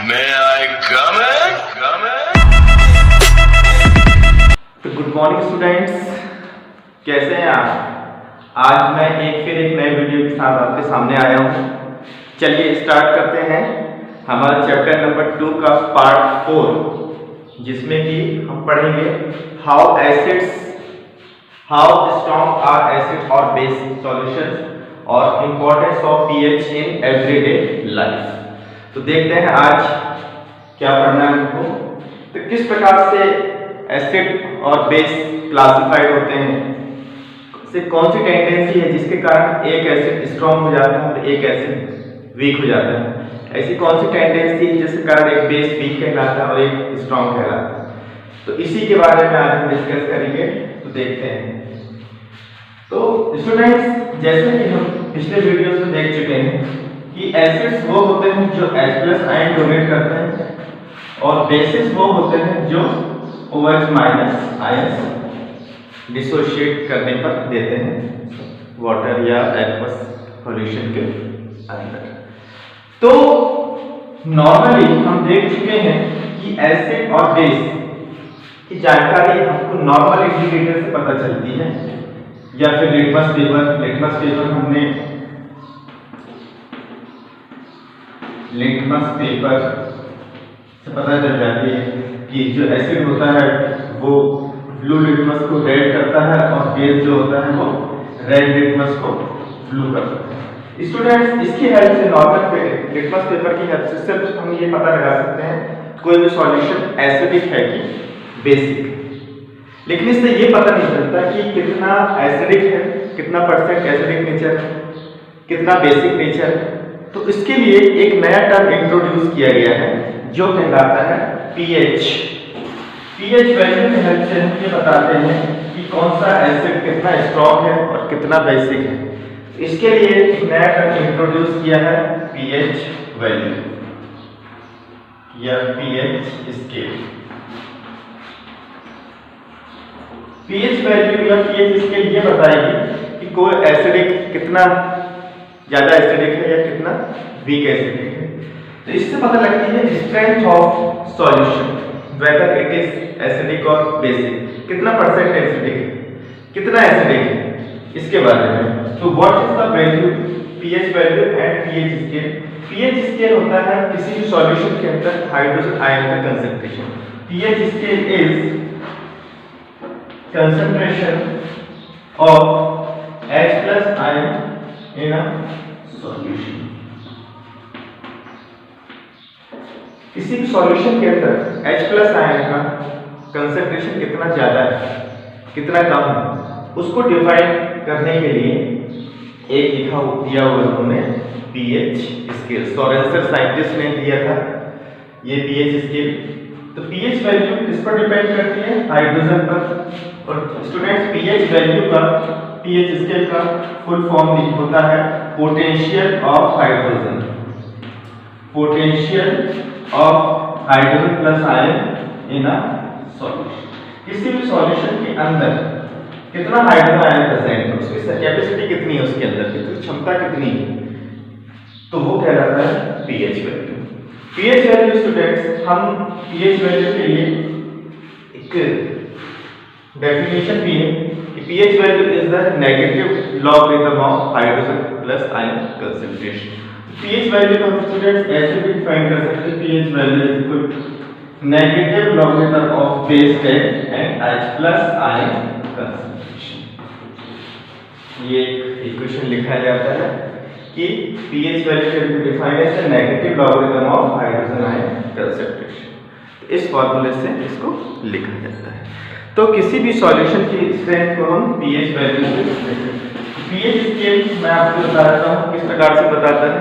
May I come in? Come in? तो good morning students, कैसे हैं आप। आज मैं एक नए वीडियो के साथ आपके सामने आया हूँ। चलिए स्टार्ट करते हैं हमारा चैप्टर नंबर 2 का पार्ट 4, जिसमें कि हम पढ़ेंगे हाउ स्ट्रॉन्ग आर एसिड और बेस सॉल्यूशंस और importance of pH in everyday life. तो देखते हैं आज क्या पढ़ना है हमको। तो किस प्रकार से एसिड और बेस क्लासिफाइड होते हैं, से कौन सी टेंडेंसी है जिसके कारण एक एसिड स्ट्रॉन्ग हो जाता है और एक एसिड वीक हो जाता है। ऐसी कौन सी टेंडेंसी है जिसके कारण एक बेस वीक कहलाता है और एक स्ट्रॉन्ग कहलाता है। तो इसी के बारे में आज हम डिस्कस करेंगे। तो देखते हैं। तो स्टूडेंट्स, जैसे कि हम पिछले वीडियोस में देख चुके हैं कि एसिड्स वो होते हैं जो H+ आयन डोनेट करते हैं और बेसिस वो होते हैं जो OH- आयन डिसोशिएट करने पर देते हैं वाटर या एक्वस सॉल्यूशन के अंदर। तो नॉर्मली हम देख चुके हैं कि एसिड और बेस की जानकारी हमको नॉर्मल इंडिकेटर से पता चलती है या फिर लिटमस पेपर हमने लिटमस पेपर से पता चल जाती है कि जो एसिड होता है वो ब्लू लिटमस को रेड करता है और बेस जो होता है वो रेड लिटमस को ब्लू करता है। स्टूडेंट्स, इसकी हेल्प से नॉर्मल लिटमस पेपर की हेल्प से सिर्फ हम ये पता लगा सकते हैं कोई भी सॉल्यूशन एसिडिक है कि बेसिक, लेकिन इससे ये पता नहीं चलता कि कितना एसिडिक है, कितना परसेंट एसिडिक नेचर है, कितना बेसिक नेचर है। तो इसके लिए एक नया टर्म इंट्रोड्यूस किया गया है जो कहलाता है पीएच। पीएच वैल्यू की हेल्प से हम ये बताते हैं कि कौन सा एसिड कितना स्ट्रॉन्ग है और कितना बेसिक है। इसके लिए एक नया टर्म इंट्रोड्यूस किया है पीएच वैल्यू या पीएच स्केल। पीएच वैल्यू या पीएच स्केल ये बताएगी कि कोई एसिडिक कितना ज्यादा एसिडिक है या कितना वीक एसिडिक है। तो इससे पता लगती है strength of solution, whether it is acidic और बेसिक, कितना परसेंट एसिडिक है, कितना एसिडिक है, इसके बारे में। तो what is the value pH value and pH scale. PH scale होता है किसी भी सॉल्यूशन के अंदर हाइड्रोजन आयन का concentration. PH scale is concentration of H+ ion in a solution। किसी भी सॉल्यूशन के अंदर H+ आयन का कंसंट्रेशन कितना ज्यादा है, कितना कम है, उसको डिफाइन करने के लिए एक दिया हुआ उन्होंने पीएच स्केल। सोरेंसन साइंटिस्ट ने दिया था ये पीएच स्केल। तो पीएच वैल्यू किस पर डिपेंड करती है, हाइड्रोजन पर। और स्टूडेंट्स, पीएच वैल्यू का पीएच स्केल का फुल फॉर्म होता है potential of hydrogen. Potential of hydrogen plus ion in a solution. किसी भी सॉल्यूशन के अंदर कितना हाइड्रोजन आयन प्रेजेंट है, उसकी कैपेसिटी कितनी है, उसके अंदर कितनी क्षमता कितनी है, तो वो कहलाता है pH value. PH value students, हम पीएच वैल्यू के लिए एक डेफिनेशन भी है कि pH value is the negative logarithm of hydrogen plus ion concentration। pH value को स्टूडेंट्स ऐसे भी डिफाइन कर सकते हैं, pH value is equal to negative logarithm of base 10 and H+ ion concentration। ये इक्वेशन लिखा जाता है कि pH value can be defined as a negative logarithm of hydrogen ion concentration। इस फॉर्मूले से इसको लिखा जाता है। तो किसी भी सॉल्यूशन की स्ट्रेंथ को हम पीएच वैल्यू से लिखते हैं। पीएच स्केल मैं आपको बता देता हूँ किस प्रकार से बताता है।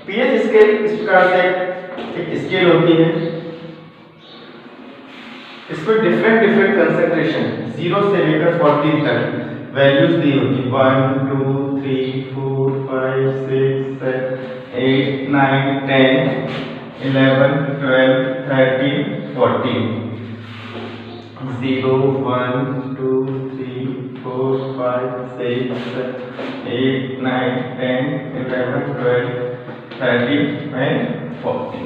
पीएच स्केल इस प्रकार से एक स्केल होती है, इसमें डिफरेंट कंसंट्रेशन 0 से लेकर 40 तक वैल्यूज दी होती है। 1 2 3 4 5 6 7 8 9 10 11 12 13 14 0 1 2 3 4 5 6 7 8 9 10 11 12 13 and 14।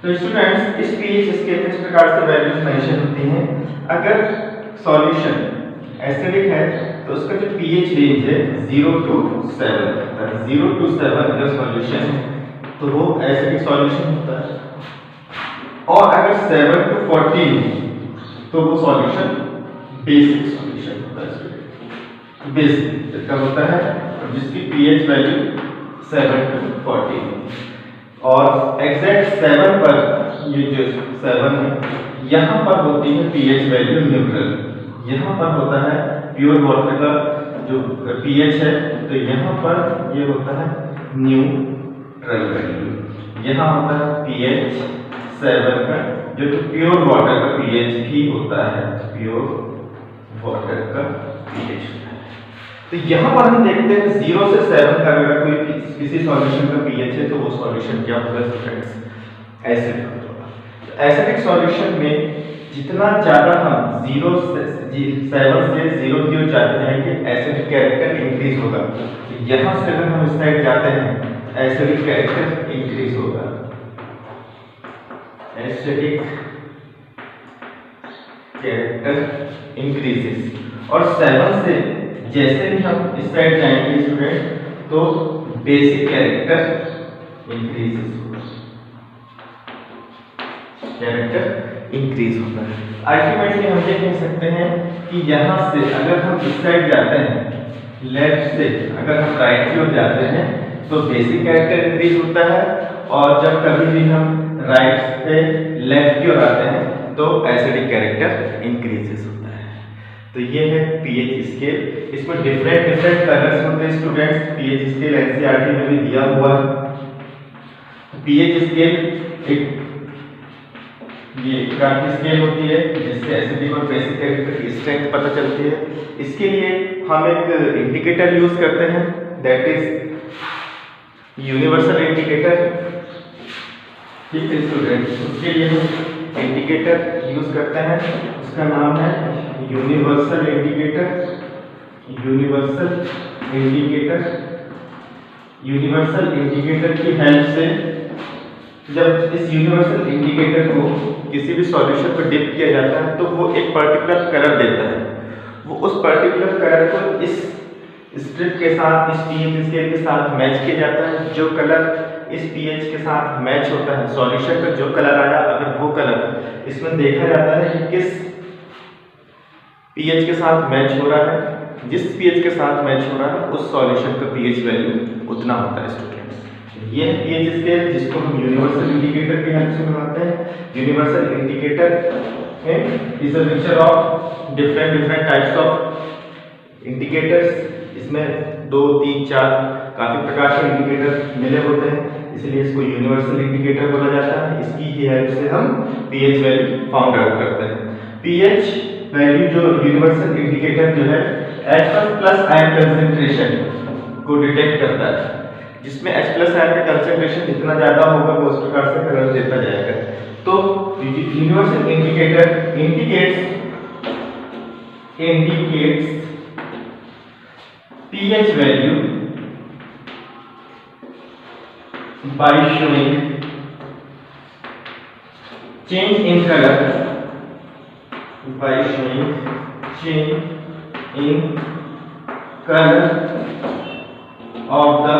तो स्टूडेंट्स इस पीएच स्केल में इस प्रकार से वैल्यूज मेंशन होती हैं। अगर सॉल्यूशन एसिडिक है तो उसका जो पीएच रेंज है 0 to 7 तक, 0 to 7 अगर सॉल्यूशन है तो वो एसिडिक सॉल्यूशन होता है, और अगर 7 to 14 तो वो सॉल्यूशन बेसिक सॉल्यूशन होता है। बेसिक इसका होता है जिसकी पीएच वैल्यू 7 to 14 और एग्जैक्ट 7 पर, ये जो 7 है यहाँ पर होती है पीएच वैल्यू न्यूट्रल। यहाँ पर होता है प्योर वाटर का जो पीएच है तो यहाँ पर ये होता है न्यूट्रल वैल्यू। यहाँ होता है पीएच 7 का जो कि प्योर वाटर का पीएच भी होता है, प्योर वाटर का पीएच होता है। तो यहाँ पर हम देखते हैं 0 से 7 तक अगर कोई किसी सॉल्यूशन का पीएच है तो वो सॉल्यूशन क्या होगा स्टूडेंट्स, एसिडिक होगा। एसिडिक सॉल्यूशन में जितना ज़्यादा हम 7 से 0 की ओर जाते जाएंगे एसिडिक कैरेक्टर इंक्रीज होगा। तो यहाँ से अगर हम इस साइड जाते हैं एसिडिक कैरेक्टर इंक्रीज होगा, एसिडिक कैरेक्टर इंक्रीजेस। और 7 से जैसे ही हम इस साइड जाएंगे स्टूडेंट तो बेसिक कैरेक्टर इंक्रीजेस होगा, कैरेक्टर इंक्रीज होता है। अल्टीमेटली हम ये कह सकते हैं कि यहाँ से अगर हम इस साइड जाते हैं, लेफ्ट से अगर हम राइट की ओर जाते हैं तो बेसिक कैरेक्टर इंक्रीज होता है, और जब कभी भी हम राइट से लेफ्ट की ओर आते हैं तो एसिडिक कैरेक्टर इंक्रीजेस होता है। तो ये है पीएच स्केल। इसमें डिफरेंट कलर्स होते हैं स्टूडेंट्स। पीएच स्केल एनसीईआरटी में भी दिया हुआ है। पीएच स्केल एक ये काफी स्केल होती है जिससे एसिडिक और बेसिक कैरेक्टर की स्ट्रेंथ पता चलती है। इसके लिए हम एक इंडिकेटर यूज करते हैं, दैट इज यूनिवर्सल इंडिकेटर। ठीक है स्टूडेंट्स, उसके लिए हम इंडिकेटर यूज करते हैं, उसका नाम है universal indicator. Universal indicator, universal indicator की हेल्प से जब इस यूनिवर्सल इंडिकेटर को किसी भी सॉल्यूशन पर डिप किया जाता है तो वो एक पर्टिकुलर कलर देता है। वो उस पर्टिकुलर कलर को इस स्ट्रिप के साथ, इस पीएच स्केल के साथ मैच किया जाता है। जो कलर इस पीएच के साथ मैच होता है, सॉल्यूशन का जो कलर आया, अगर वो कलर इसमें देखा जाता है कि किस पीएच के साथ मैच हो रहा है, जिस पीएच के साथ मैच हो रहा है उस सॉल्यूशन का पीएच वैल्यू उतना होता है स्टूडेंट्स। ये है पीएच स्केल जिसको हम यूनिवर्सल इंडिकेटर की हेल्प से बनाते हैं। Universal indicator is a mixture of different types of indicators. इसमें 2, 3, 4 काफी प्रकार के इंडिकेटर मिले होते हैं, इसलिए इसको यूनिवर्सल इंडिकेटर बोला जाता है। इसकी ही हेल्प से हम पीएच वैल्यू फाउंड आउट करते हैं। पीएच वैल्यू जो यूनिवर्सल इंडिकेटर जो है H+ आयन कंसंट्रेशन को डिटेक्ट करता है, जिसमें H+ आयन का कंसंट्रेशन जितना ज्यादा होगा वो उस प्रकार से कलर देता जाएगा। तो universal indicator indicates pH value by showing change in color, by showing change in color of the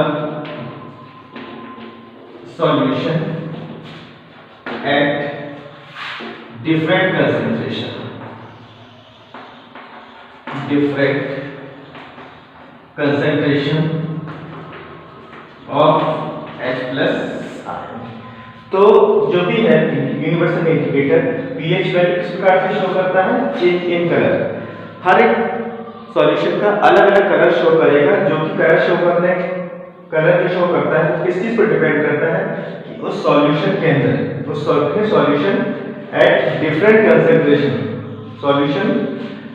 solution at different concentration, different concentration of H+ ion. तो जो भी है यूनिवर्सल इंडिकेटर पीएच वैल्यू किस प्रकार से शो करता है, change in colour. हर एक सॉल्यूशन का अलग अलग कलर शो करेगा, जो कि कलर जो शो करता है वो किस चीज पर डिपेंड करता है कि उस सॉल्यूशन के अंदर, उस solution at different concentration, solution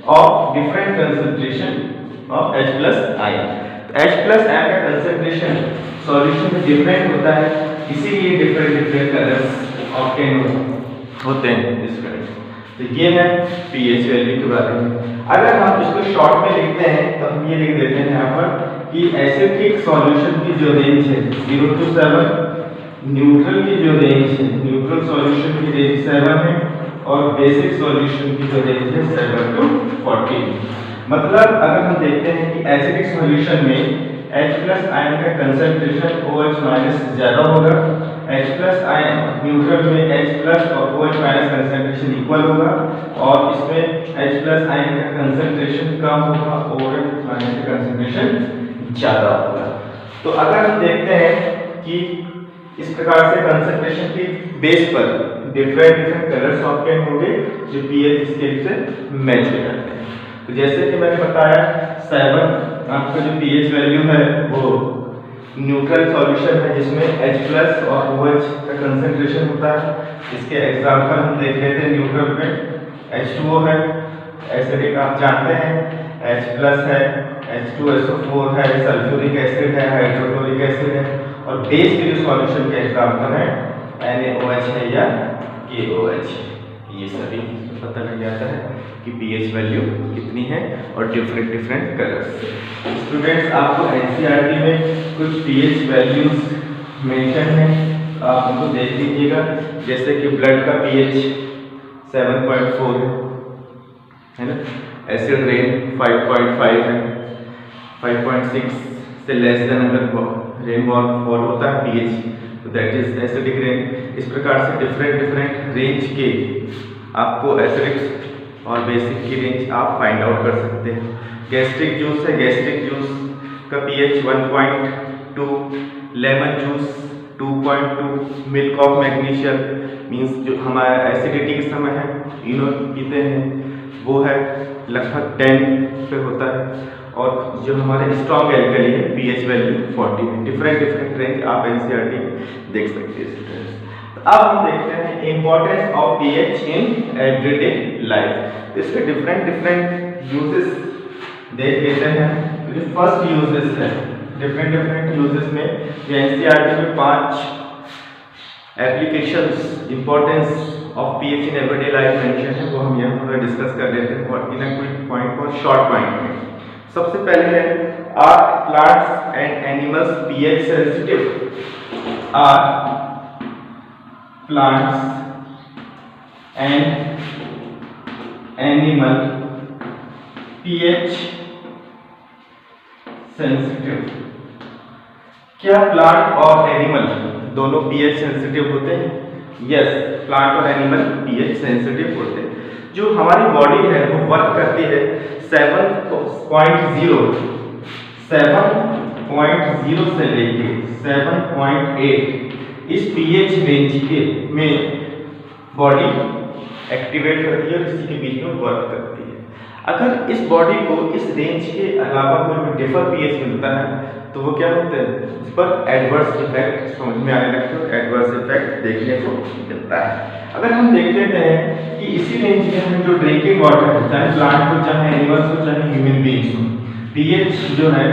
of different concentration of H+ ion. H+ ion का कंसंट्रेशन सॉल्यूशन में डिफरेंट होता है, इसीलिए डिफरेंट कलर्स ऑब्टेन होते हैं इसमें। तो ये है पीएच वैल्यू के बारे में। अगर हम इसको शॉर्ट में लिखते हैं तो हम ये लिख देते हैं यहाँ पर कि एसिडिक सॉल्यूशन की जो रेंज है 0 to 7, न्यूट्रल की जो रेंज है न्यूट्रल सॉल्यूशन की रेंज 7 है और बेसिक सॉल्यूशन की जो रेंज है 7 to 14। मतलब अगर हम देखते हैं कि एसिडिक सॉल्यूशन में H+ आयन का कंसंट्रेशन OH- से ज्यादा होगा, H+ आयन न्यूट्रल में H+ और OH- कंसंट्रेशन इक्वल होगा, और इसमें H+ आयन का कंसंट्रेशन कम होगा, OH- का कंसंट्रेशन ज्यादा होगा। तो अगर हम देखते हैं कि इस प्रकार से कंसंट्रेशन की बेस पर डिफरेंट कलर्स ऑब्टेन होंगे जो पीएच स्केल से मैच हो जाते हैं। तो जैसे कि मैंने बताया 7 आपका जो पीएच वैल्यू है वो न्यूट्रल सॉल्यूशन है जिसमें H+ और OH का कंसंट्रेशन होता है। इसके एग्जांपल हम देख लेते हैं। न्यूट्रल में H2O है, एसिडिक आप जानते हैं, H+ है, H2SO4 है, सल्फ्यूरिक एसिड है, हाइड्रोक्लोरिक एसिड है, और बेस के जो सॉल्यूशन के एग्जांपल है NaOH है या KOH। ये सभी पता लग जाता है कि पीएच वैल्यू कितनी है और डिफरेंट कलर्स। स्टूडेंट्स आपको एनसीईआरटी में कुछ पीएच वैल्यूज मेंशन है, आप उनको देख लीजिएगा। जैसे कि ब्लड का पीएच 7.4 है ना, एसिड रेन 5.5 है, 5.6 से लेस देन अगर रेन फॉल होता है पीएच तो दैट इज एसिडिक रेन। इस प्रकार से डिफरेंट रेंज के आपको एसिडिक और बेसिक की रेंज आप फाइंड आउट कर सकते हैं। गैस्ट्रिक जूस है, गैस्ट्रिक जूस का pH 1.2, lemon juice 2.2, milk of magnesium means जो हमारा एसिडिटी के समय है इनो पीते हैं वो है लगभग 10 पे होता है, और जो हमारे स्ट्रॉन्ग एल्कली है पीएच वैल्यू 40 है। डिफरेंट रेंज आप एनसीईआरटी में देख सकते हैं। अब हम देखते हैं importance of pH in everyday life. इसके डिफरेंट यूजेस देख लेते हैं। तो फर्स्ट यूजेस है डिफरेंट यूजेस में एनसीईआरटी में 5 applications importance of pH in everyday life mention है, वो हम यहाँ थोड़ा डिस्कस कर लेते हैं और इन क्विक पॉइंट और शॉर्ट पॉइंट में। सबसे पहले है are plants and animals pH sensitive. Are plants and animal pH sensitive। क्या प्लांट और एनिमल दोनों पीएच सेंसिटिव होते हैं? यस, प्लांट और एनिमल पीएच सेंसिटिव होते हैं। जो हमारी बॉडी है वो वर्क करती है 7.0 से लेके 7.8 इस पीएच रेंज के में बॉडी एक्टिवेट करती है और इसी के बीच में वर्क करती है। अगर इस बॉडी को इस रेंज के अलावा कोई डिफर पीएच मिलता है तो वो क्या होता है, इस पर एडवर्स इफेक्ट समझ में आने लगते हैं, एडवर्स इफेक्ट देखने को मिलता है। अगर हम देख लेते हैं कि इसी रेंज में हम जो ड्रिंकिंग वाटर है, चाहे प्लांट हो, चाहे एनिमल्स हो, चाहे ह्यूमन बीइंग्स हो, पीएच जो है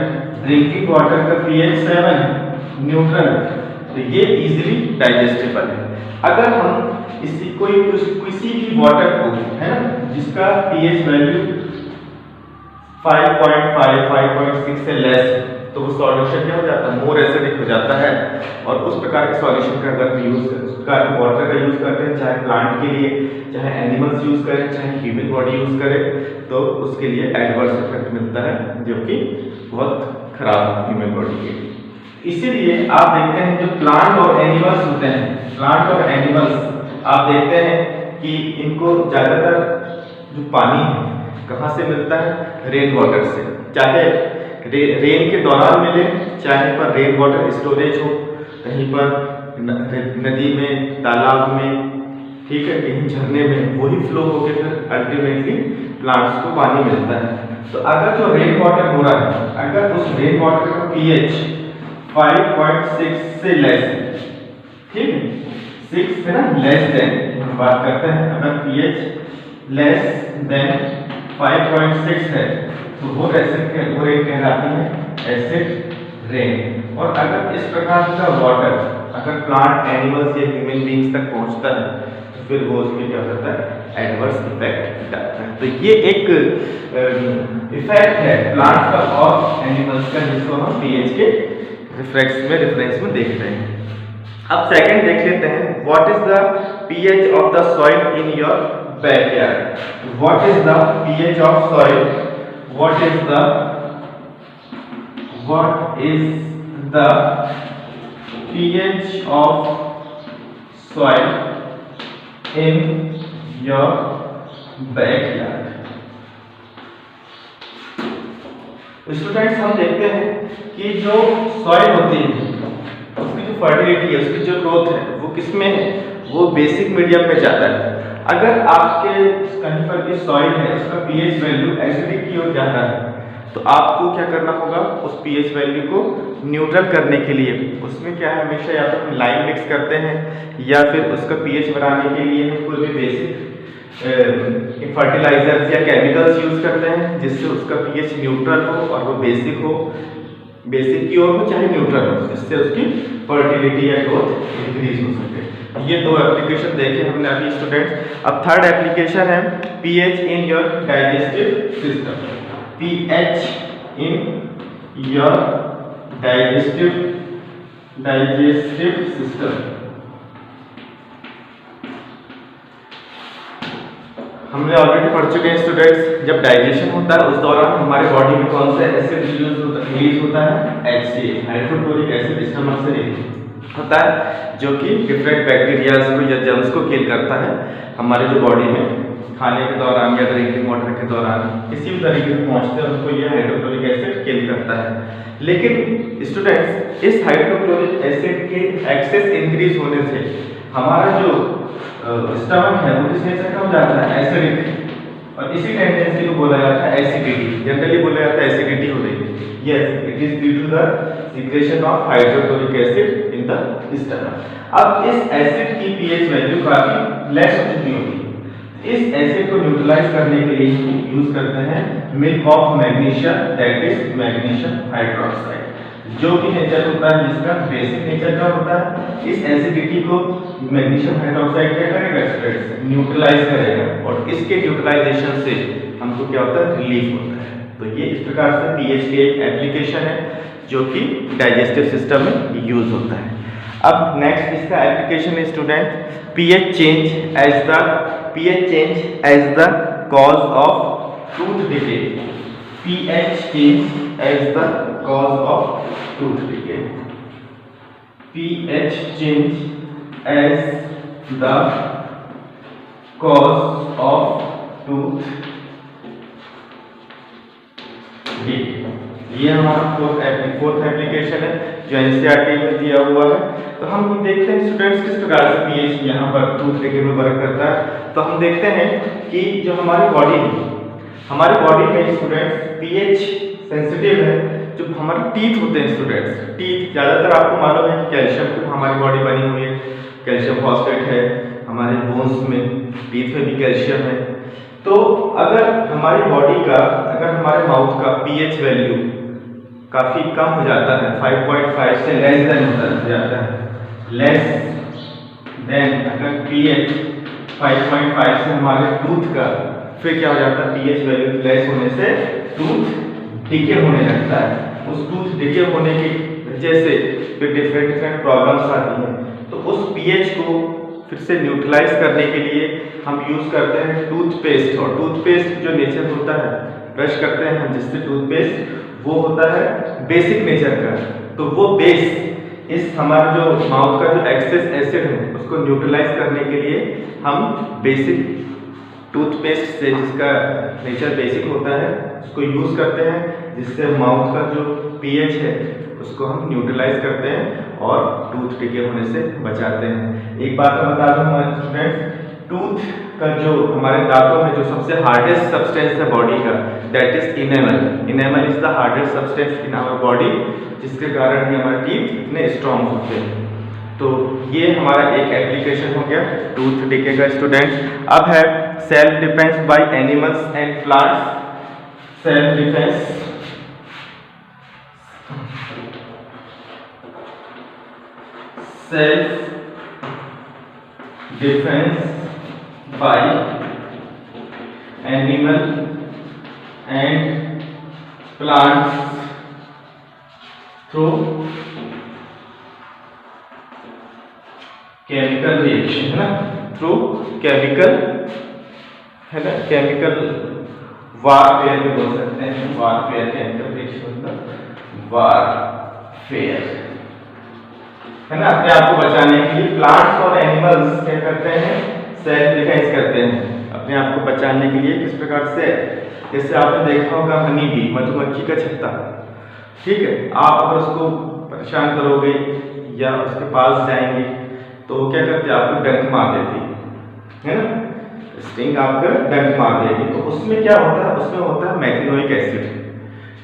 ड्रिंकिंग वाटर का पीएच 7 है न्यूट्रल, तो ये इजीली डाइजेस्टेबल है। अगर हम किसी भी वाटर को है ना जिसका पीएच वैल्यू 5.5 5.6 से लेस है तो वो सॉल्यूशन क्या हो जाता है, मोर एसिडिक हो जाता है। और उस प्रकार के सॉल्यूशन का अगर यूज उसका वाटर का यूज करते हैं, चाहे प्लांट के लिए, चाहे एनिमल्स यूज करें, चाहे ह्यूमन बॉडी यूज करे, तो उसके लिए एडवर्स इफेक्ट मिलता है जो कि बहुत खराब है ह्यूमन बॉडी के लिए। इसीलिए आप देखते हैं जो प्लांट और एनिमल्स होते हैं, प्लांट और एनिमल्स आप देखते हैं कि इनको ज्यादातर जो पानी है कहाँ से मिलता है, रेन वाटर से। चाहे रेन के दौरान मिले, चाहे पर रेन वाटर स्टोरेज हो, कहीं पर नदी में, तालाब में, ठीक है, कहीं झरने में, वही फ्लो होकर फिर अल्टीमेटली प्लांट्स को पानी मिलता है। तो अगर जो रेन वाटर हो रहा है, अगर उस रेन वाटर का पीएच 5.6 से लेस है, ठीक है, 6 से ना लेस देन हम बात करते हैं, अगर पीएच लेस देन 5.6 है तो वो रेन कहलाती है एसिड रेन। और अगर इस प्रकार का वाटर अगर प्लांट, एनिमल्स या ह्यूमन बीइंग्स तक पहुंचता है तो फिर वो उसमें क्या होता है, एडवर्स इफेक्ट डालता है। तो ये एक इफेक्ट है प्लांट का और एनिमल्स का जिसको हम पीएच के रेफरेंस में देख रहे हैं। अब सेकंड देख लेते हैं, what is the pH of the soil in your backyard. What is the pH of soil, what is the pH of soil in your backyard। Students हम देखते हैं कि जो सॉइल होती है उसकी जो फर्टिलिटी है, उसकी जो ग्रोथ है, वो किसमें है, वो बेसिक मीडियम में जाता है। अगर आपके कहीं पर भी सॉइल है, उसका पीएच वैल्यू एसिडिक की ओर जाता है, तो आपको क्या करना होगा, उस पीएच वैल्यू को न्यूट्रल करने के लिए उसमें क्या है, हमेशा या तो हम लाइम मिक्स करते हैं या फिर उसका पीएच बढ़ाने के लिए हम कोई भी बेसिक फर्टिलाइजर्स या केमिकल्स यूज करते हैं, जिससे उसका पीएच न्यूट्रल हो और वो बेसिक हो, बेसिक की ओर हो चाहे न्यूट्रल हो, जिससे उसकी फर्टिलिटी या ग्रोथ इंक्रीज हो सके। ये दो एप्लीकेशन देखे हमने अभी स्टूडेंट्स। अब थर्ड एप्लीकेशन है pH in your digestive system. pH in your digestive system। हमने ऑलरेडी पढ़ चुके हैं स्टूडेंट्स, जब डाइजेशन होता है उस दौरान हमारे बॉडी में कौन सा एसिड रिलीज होता है, HCl, हाइड्रोक्लोरिक एसिड स्टमक से रिलीज होता है, जो कि डिफरेंट बैक्टीरियाज को या जर्म्स को किल करता है हमारे जो बॉडी में खाने के दौरान या ड्रिंकिंग वाटर के दौरान किसी भी तरीके से पहुंचते हैं, उनको ये हाइड्रोक्लोरिक एसिड किल करता है। लेकिन स्टूडेंट्स, इस हाइड्रोक्लोरिक एसिड के एक्सेस इंक्रीज होने से हमारा जो स्टमक है वो किस नेचर का हो जाता है, एसिडिक, और इसी टेंडेंसी को बोला जाता है एसिडिटी। जनरली बोला जाता है एसिडिटी हो रही है। Yes, it is due to the secretion of hydrochloric acid in the stomach. अब इस एसिड की पीएच वैल्यू काफी लेस हो चुकी होगी। इस एसिड को न्यूट्रलाइज करने के लिए यूज करते हैं milk of magnesium, that is magnesium hydroxide, जो कि नेचर होता है जिसका बेसिक नेचर का होता है। इस एसिडिटी को मैग्नीशियम हाइड्रोक्साइड क्या करेगा, स्टूडेंट्स, न्यूट्रलाइज करेगा, और इसके न्यूट्रलाइजेशन से हमको क्या होता है, रिलीफ होता है। तो ये इस प्रकार से पीएच की एक एप्लीकेशन है जो कि डाइजेस्टिव सिस्टम में यूज होता है। अब नेक्स्ट इसका एप्लीकेशन है student pH change as the cause of tooth decay। pH change as the cause of tooth decay। pH change as the cause of tooth decay। ये हमारा फोर्थ एप्लीकेशन है जो एनसीईआरटी में दिया हुआ है। तो हम देखते हैं स्टूडेंट्स किस प्रकार से पीएच यहाँ पर टूथ डिके में वर्क करता है। तो हम देखते हैं कि जो हमारी बॉडी में स्टूडेंट्स पीएच सेंसिटिव है। जो हमारे टीथ होते हैं स्टूडेंट्स, टीथ ज़्यादातर आपको मालूम है कि कैल्शियम की हमारी बॉडी बनी हुई है, कैल्शियम फॉस्फेट है हमारे बोन्स में, टीथ में भी कैल्शियम है। तो अगर हमारी बॉडी का, अगर हमारे माउथ का पीएच वैल्यू काफी कम हो जाता है, 5.5 से लेस देन हो जाता है, लेस देन, अगर पीएच 5.5 से हमारे टूथ का, फिर क्या हो जाता है, पीएच वैल्यू लेस होने से टूथ डिके होने लगता है। उस टूथ डिके होने की वजह से फिर डिफरेंट प्रॉब्लम्स आती हैं। तो उस पीएच को फिर से न्यूट्रलाइज करने के लिए हम यूज करते हैं टूथपेस्ट। और टूथपेस्ट जो नेचर होता है, ब्रश करते हैं हम जिससे टूथपेस्ट, वो होता है बेसिक नेचर का। तो वो बेस इस हमारा जो माउथ का जो एक्सेस एसिड है उसको न्यूट्रलाइज करने के लिए हम बेसिक टूथपेस्ट से, जिसका नेचर बेसिक होता है, उसको यूज करते हैं, जिससे माउथ का जो पीएच है उसको हम न्यूट्रलाइज करते हैं और टूथ डिके होने से बचाते हैं। एक बात मैं बता दूं हमारे स्टूडेंट्स, टूथ का जो हमारे दांतों में जो सबसे हार्डेस्ट सब्सटेंस है बॉडी का, that is enamel. Enamel is the hardest substance in our body, जिसके कारण ही हमारे टीथ इतने स्ट्रॉन्ग होते हैं। तो ये हमारा एक एप्लीकेशन हो गया टूथ डिके का स्टूडेंट। अब है self defence by animals and plants. Self defence, self defence by animal and plants through chemical reaction, है ना, थ्रू केमिकल, है ना, केमिकल वारफेयर भी बोल सकते हैं, वारफेयर, केमिकल रिएक्शन मतलब वारफेयर, है ना, अपने आप को बचाने के लिए प्लांट्स और एनिमल्स क्या करते हैं, सेल्फ डिफेंस करते हैं अपने आप को बचाने के लिए। किस प्रकार से, जैसे आपने देखा होगा हनी बी, मधुमक्खी का छत्ता, ठीक है, आप अगर उसको परेशान करोगे या उसके पास जाएंगे तो क्या करते हैं, आपको डंक मार देती है ना, स्टिंग आपका डंक मार देगी। तो उसमें क्या होता है, उसमें होता है मैथिनोइक एसिड।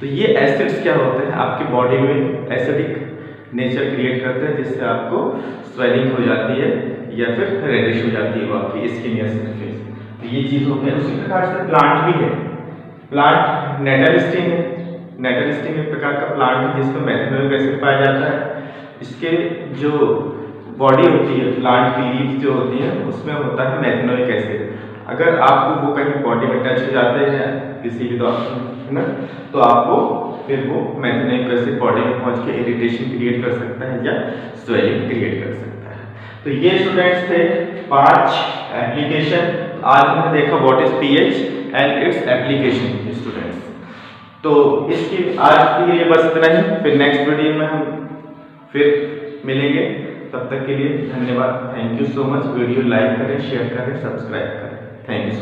तो ये एसिड्स क्या होते हैं, आपकी बॉडी में एसिडिक नेचर क्रिएट करते हैं, जिससे आपको स्वेलिंग हो जाती है या फिर रेडिश हो जाती है वो आपकी स्किन या सरफेस। तो ये चीज़ हो गई। उसी प्रकार से प्लांट भी है, प्लांट नेटल स्टिंग है, नेटल स्टिंग एक प्रकार का प्लांट है जिसमें मैथिनोइक एसिड पाया जाता है। इसके जो बॉडी होती है, प्लांट की लीव्स जो होती है उसमें होता है मैथिनोइक एसिड। अगर आपको वो कहीं बॉडी में टच हो जाते हैं किसी भी दौर, है ना, तो आपको फिर वो मैथिनोइक एसिड बॉडी में पहुंच के इरिटेशन क्रिएट कर सकता है या स्वेलिंग क्रिएट कर सकता है। तो ये स्टूडेंट्स थे 5 एप्लीकेशन। आज हमने देखा what is pH and its application students. तो इसकी आज के लिए बस इतना ही, फिर नेक्स्ट वीडियो में हम फिर मिलेंगे। तब तक के लिए धन्यवाद, thank you so much. Video like करें, शेयर करें, सब्सक्राइब करें, थैंक यू सो मच।